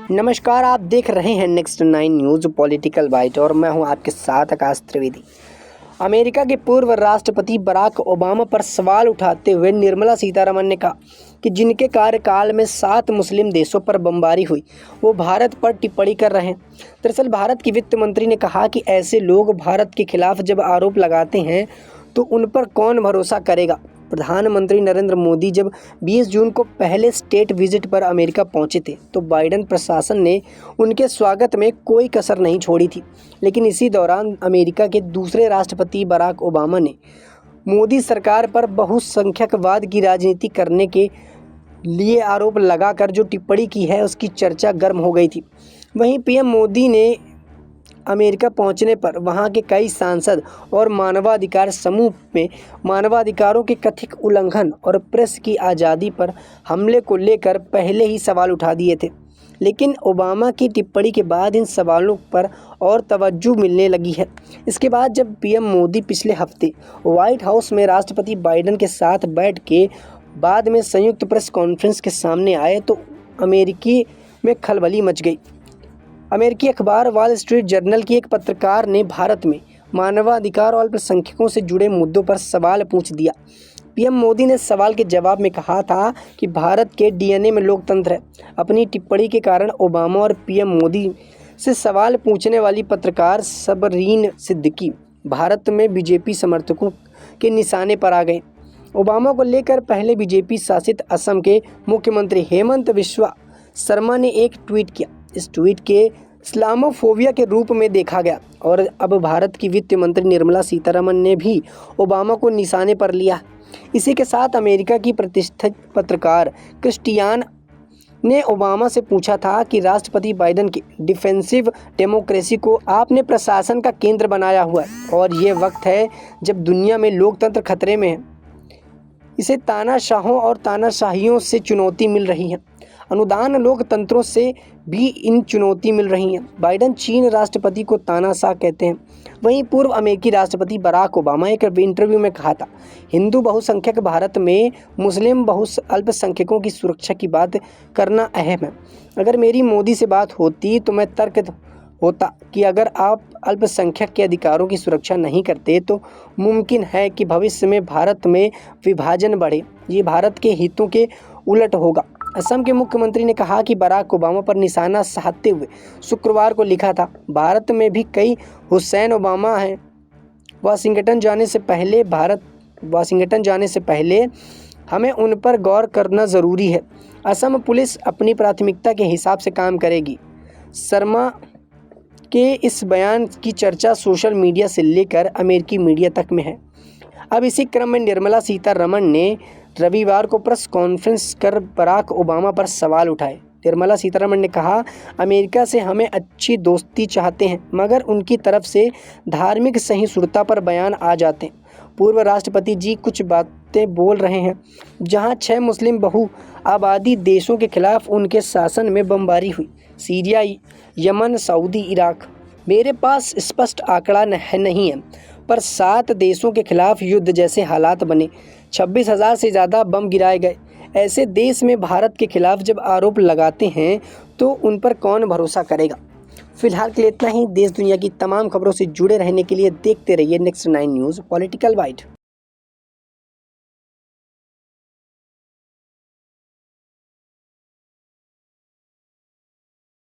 नमस्कार, आप देख रहे हैं नेक्स्ट 9 न्यूज़ पॉलिटिकल बाइट और मैं हूं आपके साथ आकाश त्रिवेदी। अमेरिका के पूर्व राष्ट्रपति बराक ओबामा पर सवाल उठाते हुए निर्मला सीतारमण ने कहा कि जिनके कार्यकाल में 7 मुस्लिम देशों पर बमबारी हुई वो भारत पर टिप्पणी कर रहे हैं। दरअसल भारत की वित्त मंत्री ने कहा कि ऐसे लोग भारत के खिलाफ जब आरोप लगाते हैं तो उन पर कौन भरोसा करेगा। प्रधानमंत्री नरेंद्र मोदी जब 20 जून को पहले स्टेट विजिट पर अमेरिका पहुंचे थे तो बाइडेन प्रशासन ने उनके स्वागत में कोई कसर नहीं छोड़ी थी। लेकिन इसी दौरान अमेरिका के दूसरे राष्ट्रपति बराक ओबामा ने मोदी सरकार पर बहुसंख्यकवाद की राजनीति करने के लिए आरोप लगाकर जो टिप्पणी की है उसकी चर्चा गर्म हो गई थी। वहीं पीएम मोदी ने अमेरिका पहुंचने पर वहां के कई सांसद और मानवाधिकार समूह में मानवाधिकारों के कथित उल्लंघन और प्रेस की आज़ादी पर हमले को लेकर पहले ही सवाल उठा दिए थे। लेकिन ओबामा की टिप्पणी के बाद इन सवालों पर और तवज्जो मिलने लगी है। इसके बाद जब पीएम मोदी पिछले हफ्ते व्हाइट हाउस में राष्ट्रपति बाइडेन के साथ बैठ के बाद में संयुक्त प्रेस कॉन्फ्रेंस के सामने आए तो अमेरिकी में खलबली मच गई। अमेरिकी अखबार वॉल स्ट्रीट जर्नल की एक पत्रकार ने भारत में मानवाधिकार और अल्पसंख्यकों से जुड़े मुद्दों पर सवाल पूछ दिया। पीएम मोदी ने सवाल के जवाब में कहा था कि भारत के डीएनए में लोकतंत्र है। अपनी टिप्पणी के कारण ओबामा और पीएम मोदी से सवाल पूछने वाली पत्रकार सबरीन सिद्दीकी भारत में बीजेपी समर्थकों के निशाने पर आ गए। ओबामा को लेकर पहले बीजेपी शासित असम के मुख्यमंत्री हेमंत बिस्वा शर्मा ने एक ट्वीट किया। इस ट्वीट के इस्लामोफोबिया के रूप में देखा गया और अब भारत की वित्त मंत्री निर्मला सीतारमण ने भी ओबामा को निशाने पर लिया। इसी के साथ अमेरिका की प्रतिष्ठित पत्रकार क्रिस्टियान ने ओबामा से पूछा था कि राष्ट्रपति बाइडेन की डिफेंसिव डेमोक्रेसी को आपने प्रशासन का केंद्र बनाया हुआ है और ये वक्त है जब दुनिया में लोकतंत्र खतरे में है। इसे तानाशाहों और तानाशाहियों से चुनौती मिल रही है। अनुदान लोकतंत्रों से भी इन चुनौती मिल रही हैं। बाइडेन चीन राष्ट्रपति को तानाशाह कहते हैं। वहीं पूर्व अमेरिकी राष्ट्रपति बराक ओबामा एक इंटरव्यू में कहा था, हिंदू बहुसंख्यक भारत में मुस्लिम अल्पसंख्यकों की सुरक्षा की बात करना अहम है। अगर मेरी मोदी से बात होती तो मैं तर्क होता कि अगर आप अल्पसंख्यक के अधिकारों की सुरक्षा नहीं करते तो मुमकिन है कि भविष्य में भारत में विभाजन बढ़े। ये भारत के हितों के उलट होगा। असम के मुख्यमंत्री ने कहा कि बराक ओबामा पर निशाना साधते हुए शुक्रवार को लिखा था, भारत में भी कई हुसैन ओबामा हैं। वाशिंगटन जाने से पहले हमें उन पर गौर करना ज़रूरी है। असम पुलिस अपनी प्राथमिकता के हिसाब से काम करेगी। शर्मा के इस बयान की चर्चा सोशल मीडिया से लेकर अमेरिकी मीडिया तक में है। अब इसी क्रम में निर्मला सीतारमण ने रविवार को प्रेस कॉन्फ्रेंस कर बराक ओबामा पर सवाल उठाए। निर्मला सीतारमण ने कहा, अमेरिका से हमें अच्छी दोस्ती चाहते हैं मगर उनकी तरफ से धार्मिक सहिष्णुता पर बयान आ जाते हैं। पूर्व राष्ट्रपति जी कुछ बातें बोल रहे हैं। जहां 6 मुस्लिम बहु आबादी देशों के खिलाफ उनके शासन में बमबारी हुई, सीरिया, यमन, सऊदी, इराक। मेरे पास स्पष्ट आंकड़ा नहीं है पर 7 देशों के खिलाफ युद्ध जैसे हालात बने, 26,000 से ज़्यादा बम गिराए गए। ऐसे देश में भारत के खिलाफ जब आरोप लगाते हैं तो उन पर कौन भरोसा करेगा। फिलहाल के लिए इतना ही। देश दुनिया की तमाम खबरों से जुड़े रहने के लिए देखते रहिए नेक्स्ट 9 न्यूज़ पॉलिटिकल बाइट।